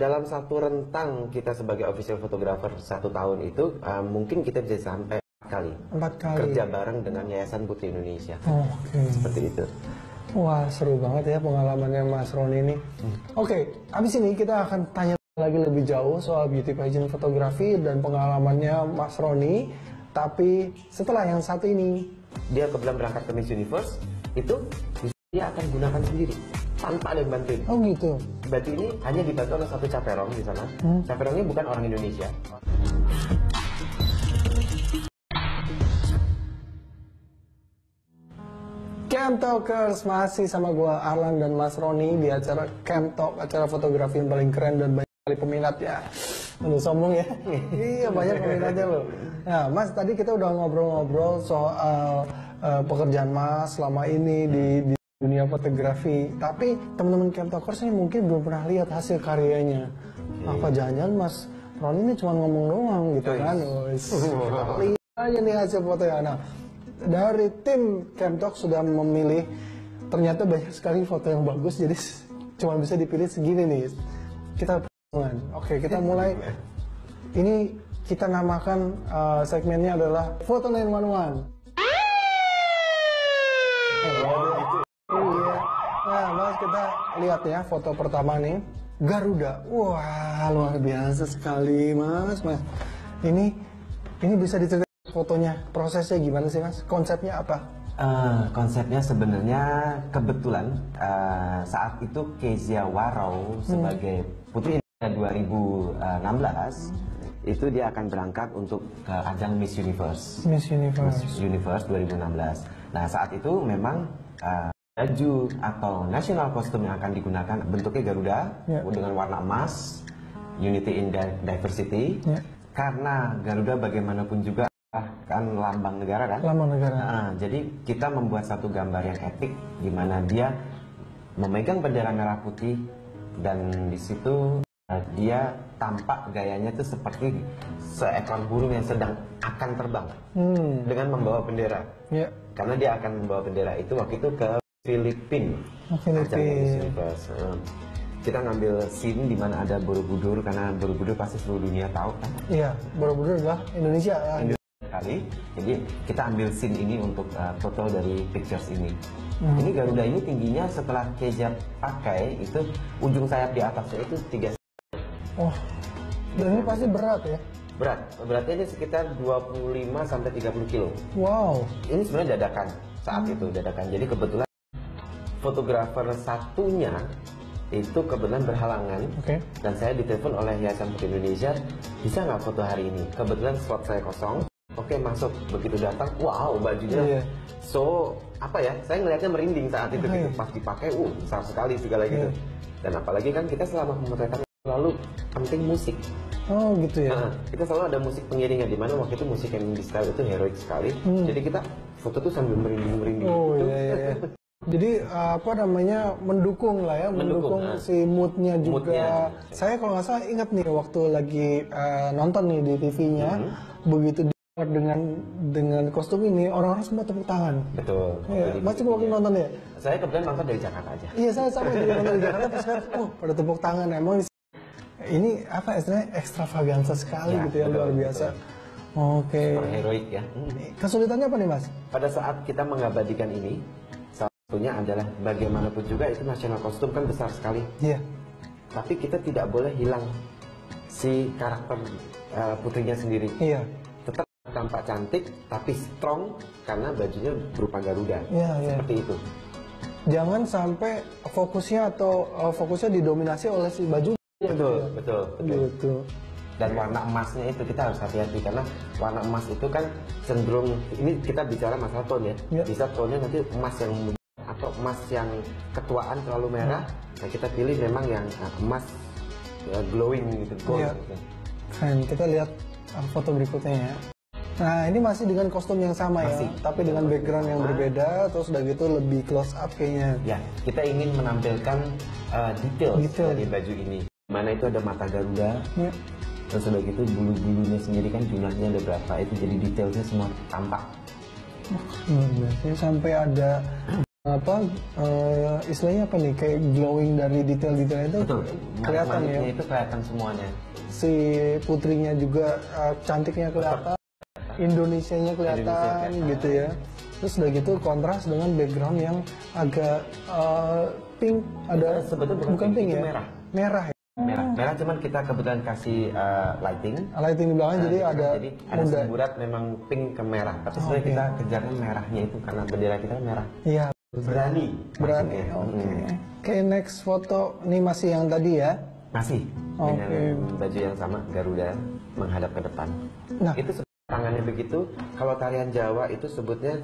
Dalam satu rentang kita sebagai official photographer 1 tahun itu mungkin kita bisa sampai 4 kali. 4 kali. Kerja bareng dengan Yayasan Putri Indonesia. Seperti itu. Wah seru banget ya pengalamannya Mas Roni ini. Abis ini kita akan tanya lagi lebih jauh soal beauty pageant fotografi dan pengalamannya Mas Roni. Tapi setelah yang satu ini, dia kebetulan berangkat ke Miss Universe, itu dia akan gunakan sendiri tanpa ada yang bantuin. Oh gitu. Baju ini hanya dibantu oleh satu chaperone di sana. Chaperone-nya bukan orang Indonesia. Camp Talkers masih sama gua Arlan dan Mas Roni di acara Camp Talk, acara fotografi yang paling keren dan banyak kali peminatnya. Aduh sombong ya. Iya banyak peminatnya loh. Nah Mas tadi kita udah ngobrol-ngobrol soal pekerjaan Mas selama ini di dunia fotografi. Tapi teman-teman Camp Talkers ini mungkin belum pernah lihat hasil karyanya. Apa jangan-jangan Mas Roni ini cuma ngomong doang gitu kan? Lihat aja nih hasil fotonya. Nah dari tim Camp Talk sudah memilih, ternyata banyak sekali foto yang bagus, jadi cuma bisa dipilih segini nih. Kita Oke, kita mulai. Ini kita namakan segmennya adalah Foto 911. Nah, Mas kita lihat ya foto pertama nih, Garuda. Wah, luar biasa sekali, Mas. Ini bisa diceritain fotonya, prosesnya gimana sih, Mas? Konsepnya apa? Konsepnya sebenarnya kebetulan saat itu Kezia Warau sebagai Putri Indonesia 2016 itu dia akan berangkat untuk ke ajang Miss Universe. Miss Universe 2016. Nah saat itu memang baju atau national costume yang akan digunakan bentuknya Garuda dengan warna emas, Unity in Diversity. Karena Garuda bagaimanapun juga kan lambang negara kan? Lambang negara. Jadi kita membuat satu gambar yang epic di mana dia memegang bendera merah putih dan di situ dia tampak gayanya itu seperti seekor burung yang sedang akan terbang dengan membawa bendera. Karena dia akan membawa bendera itu waktu itu ke Filipina. Kita ngambil scene di mana ada Borobudur karena Borobudur pasti seluruh dunia tahu kan? Iya, Borobudur adalah Indonesia. Jadi kita ambil scene ini untuk foto dari pictures ini. Ini Garuda ini tingginya setelah Kezia pakai itu ujung sayap di atasnya itu 3 cm. Oh, dan ini pasti berat ya? Beratnya ini sekitar 25 sampai 30 kilo. Wow. Ini sebenarnya dadakan saat itu dadakan. Jadi kebetulan fotografer satunya itu kebetulan berhalangan dan saya ditelepon oleh Yayasan Putri Indonesia, bisa nggak foto hari ini? Kebetulan slot saya kosong. Oke, masuk. Begitu datang, wow, bajunya so apa ya? Saya ngelihatnya merinding saat itu gitu. Pas dipakai, besar sekali segala gitu. Dan apalagi kan kita selama pemotretan selalu penting musik. Oh gitu ya. Kita selalu ada musik pengiringnya di mana waktu itu musik yang di style itu heroik sekali. Jadi kita foto tuh sambil merinding. Oh gitu. Iya. Jadi apa namanya mendukung lah ya, mendukung si moodnya juga. Saya kalau nggak salah ingat nih waktu lagi nonton nih di TV-nya, begitu dengan kostum ini orang-orang semua tepuk tangan. Betul. Ya, masih waktu nonton ya? Saya kebetulan nonton dari Jakarta aja. Iya, saya sama juga nonton dari Jakarta terus kan, pada tepuk tangan. Emang ini apa istilahnya ekstravaganza sekali gitu ya, luar biasa. Oke. Super heroik ya. Kesulitannya apa nih Mas? Pada saat kita mengabadikan ini, salah satunya adalah bagaimanapun juga itu national kostum kan besar sekali. Iya. Tapi kita tidak boleh hilang si karakter putrinya sendiri. Iya. Tetap tampak cantik tapi strong karena bajunya berupa Garuda. Seperti itu. Jangan sampai fokusnya didominasi oleh si baju. Betul. Dan warna emasnya itu kita harus hati-hati karena warna emas itu kan cenderung, ini kita bicara masalah tone ya. Bisa tone nanti emas yang emas yang ketuaan terlalu merah, nah kita pilih memang yang emas glowing gitu, gold. Iya. Keren, kita lihat foto berikutnya ya. Nah ini masih dengan kostum yang sama Masih. ya, tapi dengan background yang berbeda, terus udah gitu lebih close up kayaknya. Ya, kita ingin menampilkan detail dari baju ini. Mana itu ada mata Garuda, Ya. terus udah gitu bulu-bulunya sendiri kan jumlahnya ada berapa, itu jadi detailnya semua tampak. Luar biasa, sampai ada apa istilahnya apa nih, kayak glowing dari detail-detailnya itu. Betul, kelihatan ya. itu kelihatan semuanya. Si putrinya juga cantiknya kelihatan, Indonesianya kelihatan gitu ya. Terus udah gitu kontras dengan background yang agak pink, ada Sebetulnya bukan pink itu ya, merah. merah ya. Merah cuman kita kebetulan kasih lighting. Lighting di belakang jadi ada muda. semburat memang pink ke merah. Tapi sebenarnya Oke. kita kejarnya merahnya itu karena bendera kita merah. Iya, Berani. berani. maksudnya. Oke. Oke, next foto ini masih yang tadi ya. Masih Oke. dengan baju yang sama, Garuda menghadap ke depan. Nah. Itu tangannya begitu. Kalau tarian Jawa itu sebutnya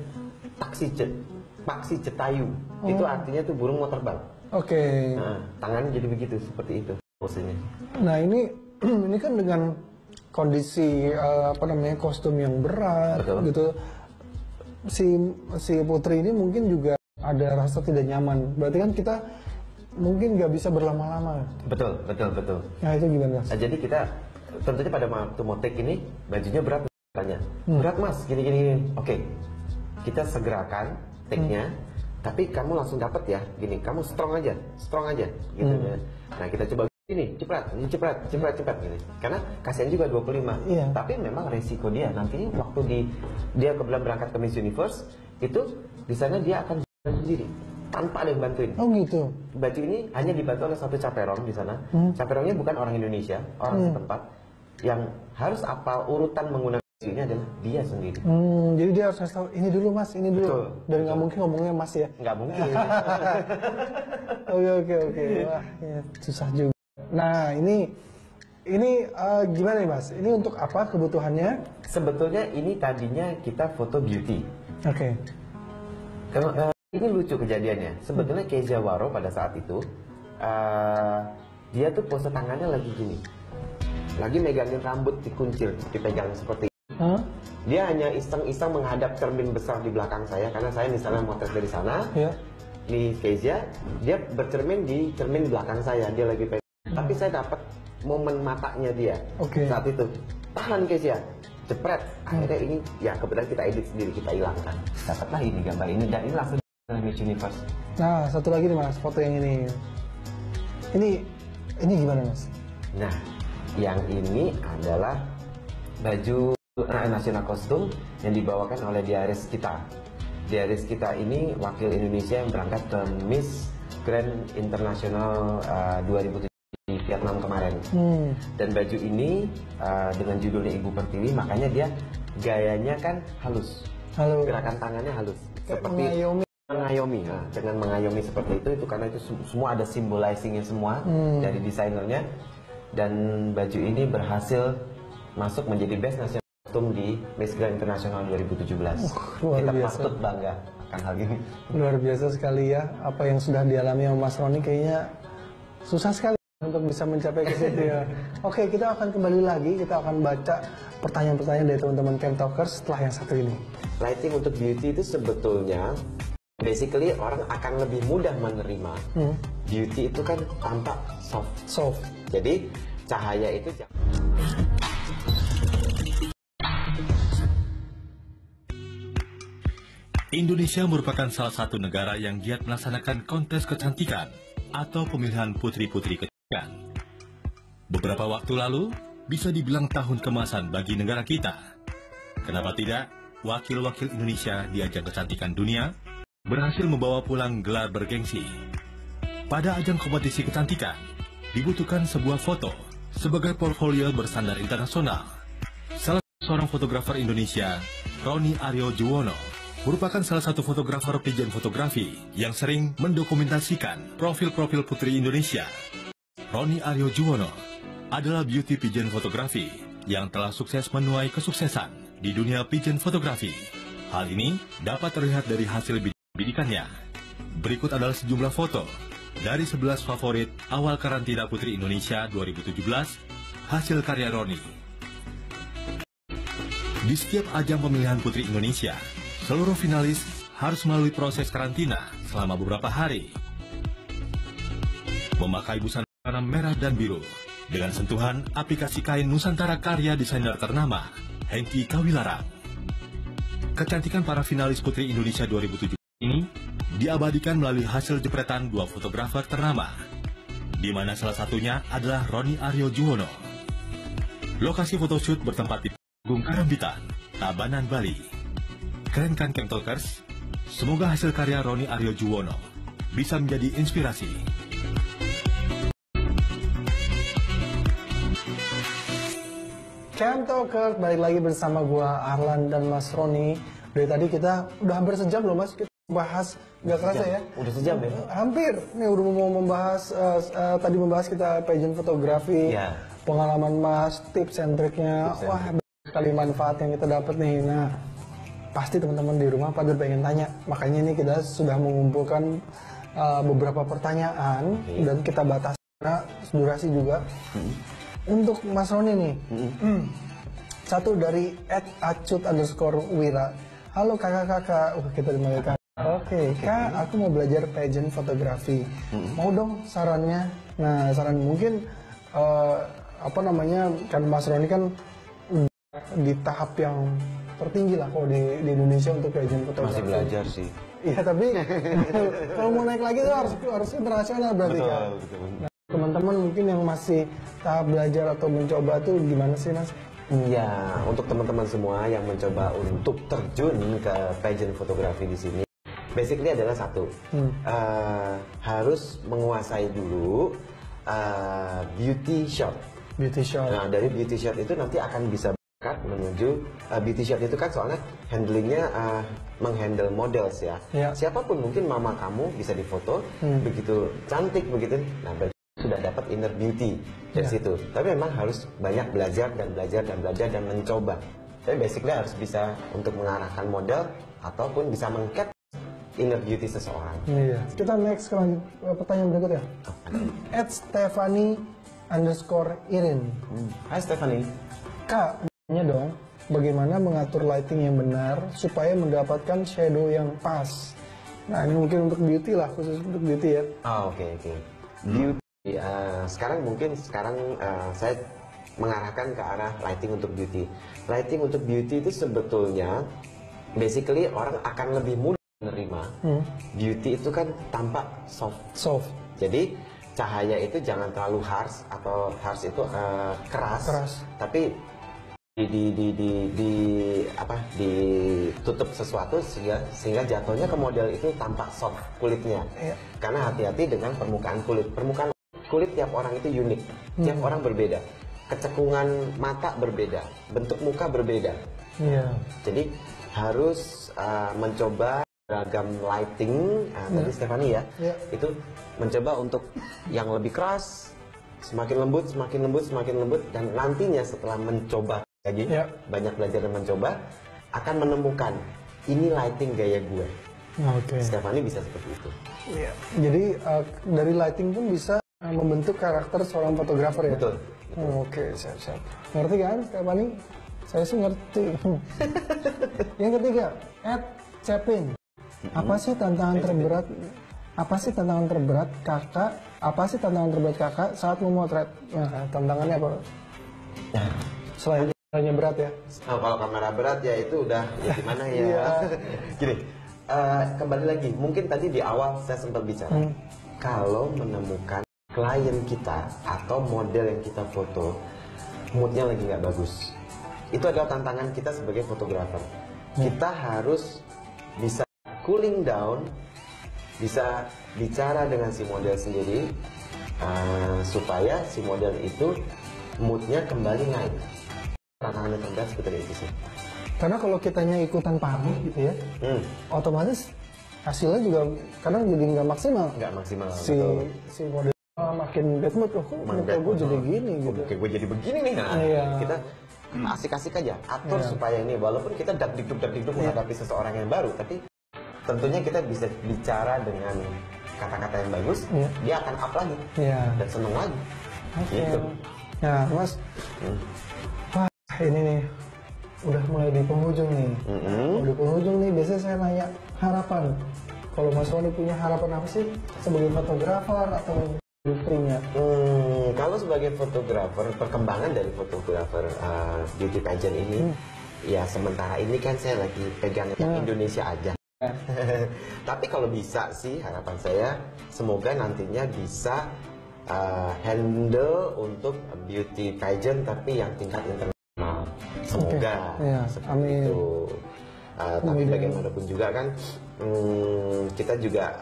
paksi cetayu. Itu artinya tuh burung mau terbang. Oke. Nah, tangannya jadi begitu, seperti itu posenya. Nah ini ini kan dengan kondisi apa namanya, kostum yang berat. Betul. Gitu. Si putri ini mungkin juga ada rasa tidak nyaman. Berarti kan kita mungkin nggak bisa berlama-lama. Betul. Nah itu gimana Mas? Nah, jadi kita tentunya pada waktu mau take ini bajunya berat tanya. Berat Mas, gini. Oke. Kita segerakan take-nya, tapi kamu langsung dapat ya. Gini, kamu strong aja gitu ya. Nah, kita coba ini cepat gini. Karena kasihan juga 25. Iya. Tapi memang resiko dia nanti waktu dia kebetulan berangkat ke Miss Universe itu di sana dia akan jalan sendiri tanpa ada yang bantuin. Oh gitu. Baju ini hanya dibantu oleh satu chaperon di sana. Chaperonnya bukan orang Indonesia, orang setempat yang harus apal urutan menggunakan baju ini adalah dia sendiri. Jadi dia harus ngasih tahu ini dulu Mas, ini dulu. Betul, Dan nggak mungkin ngomongnya Mas ya. Nggak mungkin. Oke. Wah, ya, susah juga. Nah ini gimana nih Mas? Ini untuk apa kebutuhannya? Sebetulnya ini tadinya kita foto beauty. Oke. Ini lucu kejadiannya. Sebetulnya Kezia Waro pada saat itu dia tuh pose tangannya lagi gini, lagi megangin rambut dikuncir, dipegang seperti ini. Hah? Dia hanya iseng-iseng menghadap cermin besar di belakang saya karena saya misalnya motret dari sana. Ya. Di Kezia, dia bercermin di cermin belakang saya, dia lagi pegang. Tapi saya dapat momen matanya dia saat itu. Tahan Kezia, jepret. Akhirnya ini ya kebetulan kita edit sendiri, kita hilangkan. Dapatlah ini gambar ini dan ini langsung di Miss Universe. Nah satu lagi nih Mas, foto yang ini. Ini gimana Mas? Nah, yang ini adalah baju nasional kostum yang dibawakan oleh diaris kita. Diaris kita ini wakil Indonesia yang berangkat ke Miss Grand International 2007 di Vietnam kemarin. Dan baju ini dengan judulnya Ibu Pertiwi, makanya dia gayanya kan halus. Gerakan tangannya halus. Seperti mengayomi. Nah, dengan mengayomi seperti itu karena itu semua ada symbolizingnya semua dari desainernya. Dan baju ini berhasil masuk menjadi Best National Kostum di Miss Grand International 2017. Kita patut bangga akan hal ini. Luar biasa sekali ya, apa yang sudah dialami sama Mas Roni kayaknya susah sekali untuk bisa mencapai ke situ ya. Oke, kita akan kembali lagi, kita akan baca pertanyaan-pertanyaan dari teman-teman Camp Talkers setelah yang satu ini. Lighting untuk beauty itu sebetulnya basically orang akan lebih mudah menerima. Beauty itu kan tampak soft. Jadi cahaya itu Indonesia merupakan salah satu negara yang giat melaksanakan kontes kecantikan atau pemilihan putri-putri kecantikan. Beberapa waktu lalu, bisa dibilang tahun kemasan bagi negara kita. Kenapa tidak, wakil-wakil Indonesia di ajang kecantikan dunia berhasil membawa pulang gelar bergengsi. Pada ajang kompetisi kecantikan, dibutuhkan sebuah foto sebagai portfolio berstandar internasional. Salah seorang fotografer Indonesia, Roni Aryo Juwono, merupakan salah satu fotografer pigeon fotografi yang sering mendokumentasikan profil-profil putri Indonesia. Roni Aryo Juwono adalah beauty pigeon fotografi yang telah sukses menuai kesuksesan di dunia pigeon fotografi. Hal ini dapat terlihat dari hasil bidikannya. Berikut adalah sejumlah foto dari 11 favorit awal karantina Putri Indonesia 2017 hasil karya Roni. Di setiap ajang pemilihan Putri Indonesia, seluruh finalis harus melalui proses karantina selama beberapa hari. Memakai busana merah dan biru dengan sentuhan aplikasi kain Nusantara karya desainer ternama Hengki Kawilarang. Kecantikan para finalis Putri Indonesia 2017 ini diabadikan melalui hasil jepretan dua fotografer ternama, di mana salah satunya adalah Roni Aryo Juwono. Lokasi photoshoot bertempat di Gung Karambitan, Tabanan, Bali. Keren kan Camtalkers? Semoga hasil karya Roni Aryo Juwono bisa menjadi inspirasi. Camtalkers, balik lagi bersama gua Arlan dan Mas Roni. Dari tadi kita udah hampir sejam loh Mas, kita bahas, nggak kerasa ya? Udah sejam ya? Hampir. Nih udah mau membahas, tadi membahas kita pageant fotografi, pengalaman Mas, tips and triknya. Wah, banyak sekali manfaat yang kita dapat nih. Nah, pasti teman-teman di rumah pada pengen tanya. Makanya ini kita sudah mengumpulkan beberapa pertanyaan dan kita batasi karena durasi juga. Untuk Mas Roni nih, satu dari @acut_wira. Halo kakak-kakak, kita dipanggil kakak. Oke, Kak, aku mau belajar pageant fotografi. Mau dong sarannya? Nah, saran mungkin kan Mas Roni kan di tahap yang tertinggi lah kalau di Indonesia untuk pageant fotografi. Masih belajar sih. Iya, tapi kalau mau naik lagi tuh harus internasional berarti kan. Nah, teman-teman mungkin yang masih tahap belajar atau mencoba tuh gimana sih Mas? Ya, untuk teman-teman semua yang mencoba untuk terjun ke pageant fotografi di sini, basically adalah satu, harus menguasai dulu beauty shot. Beauty shot. Nah, dari beauty shot itu nanti akan bisa berangkat menuju beauty shot itu kan soalnya handlingnya menghandle models ya. Siapapun mungkin mama kamu bisa difoto begitu cantik begitu. Nah, sudah dapat inner beauty dari situ. Tapi memang harus banyak belajar dan mencoba. Tapi basically harus bisa untuk mengarahkan model ataupun bisa meng-catch inner beauty seseorang. Iya. Kita next ke pertanyaan berikutnya. @Stephanie_Irin. Hai Stephanie. Kak, tanya dong, bagaimana mengatur lighting yang benar supaya mendapatkan shadow yang pas? Nah, ini mungkin untuk beauty lah, khusus untuk beauty ya. Oke. Beauty. Sekarang saya mengarahkan ke arah lighting untuk beauty. Lighting untuk beauty itu sebetulnya basically orang akan lebih mudah menerima. Beauty itu kan tampak soft. Jadi cahaya itu jangan terlalu harsh atau harsh itu keras. Tapi ditutup sesuatu sehingga jatuhnya ke model itu tampak soft kulitnya. Karena hati-hati dengan permukaan kulit. Permukaan kulit tiap orang itu unik, tiap orang berbeda, kecekungan mata berbeda, bentuk muka berbeda. Jadi harus mencoba beragam lighting. Tadi Stephanie ya, itu mencoba untuk yang lebih keras, semakin lembut, dan nantinya setelah mencoba lagi, banyak belajar dan mencoba, akan menemukan ini lighting gaya gue. Stephanie bisa seperti itu. Jadi dari lighting pun bisa membentuk karakter seorang fotografer ya? Betul. Oke, siap. Ngerti kan, Stephanie? Saya sih ngerti. Yang ketiga, @Cepin. Apa sih tantangan terberat kakak saat memotret? Nah, tantangannya apa? Selain kameranya berat ya? Kalau kamera berat ya itu udah ya gimana ya? Gini, kembali lagi, mungkin tadi di awal saya sempat bicara, kalau menemukan klien kita atau model yang kita foto moodnya lagi nggak bagus, itu adalah tantangan kita sebagai fotografer. Kita harus bisa cooling down, bisa bicara dengan si model sendiri supaya si model itu moodnya kembali naik. Tantangannya terberat seperti itu sih. Karena kalau kitanya ikutan panik gitu ya, otomatis hasilnya juga kadang jadi nggak maksimal. Si model makin bad mood, kok muka gue jadi gini gitu. Muka gue jadi begini nih. Nah, kita asik-asik aja atur supaya ini, walaupun kita dak dikduk menghadapi seseorang yang baru, tapi tentunya kita bisa bicara dengan kata-kata yang bagus, dia akan up lagi dan seneng lagi. Gitu. Nah, Mas, wah ini nih udah mulai di penghujung nih. Di penghujung nih biasanya saya nanya harapan. Kalau Mas Roni punya harapan apa sih sebagai fotografer atau industrinya? Kalau sebagai fotografer, perkembangan dari fotografer beauty pageant ini, ya sementara ini kan saya lagi pegang yang Indonesia aja. Tapi kalau bisa sih harapan saya semoga nantinya bisa handle untuk beauty pageant tapi yang tingkat internasional. Semoga amin. Itu. Tapi bagaimanapun juga kan kita juga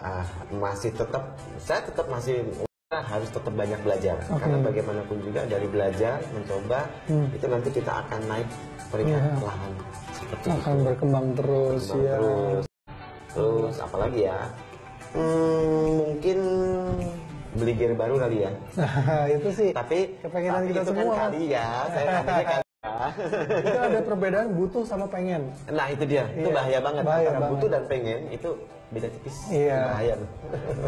saya tetap masih harus tetap banyak belajar karena bagaimanapun juga dari belajar mencoba itu nanti kita akan naik peringkat perlahan seperti akan itu. Berkembang terus. Terus apalagi ya mungkin beli gear baru kali ya. Itu sih tapi kepengenan kita itu semua kan kali ya saya kali ya. Itu ada perbedaan butuh sama pengen. Nah itu dia, itu bahaya banget. Antara butuh dan pengen itu beda tipis. Bahaya.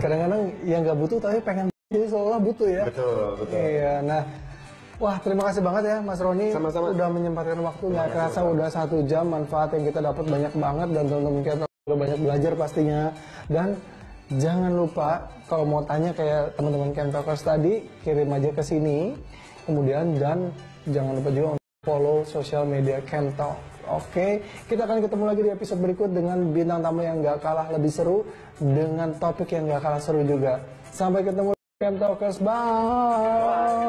Kadang-kadang yang nggak butuh tapi pengen jadi seolah butuh ya. Betul. Iya. Nah, wah terima kasih banget ya Mas Roni. Sama-sama. Udah menyempatkan waktu, nggak kerasa udah 1 jam, manfaat yang kita dapat banyak banget dan teman-teman kita udah banyak belajar pastinya. Dan jangan lupa kalau mau tanya kayak teman-teman Camp Talkers tadi, kirim aja ke sini. Kemudian dan jangan lupa juga follow sosial media Camp Talk. Oke, kita akan ketemu lagi di episode berikut dengan bintang tamu yang gak kalah lebih seru, dengan topik yang gak kalah seru juga. Sampai ketemu Camp Talkers, bye.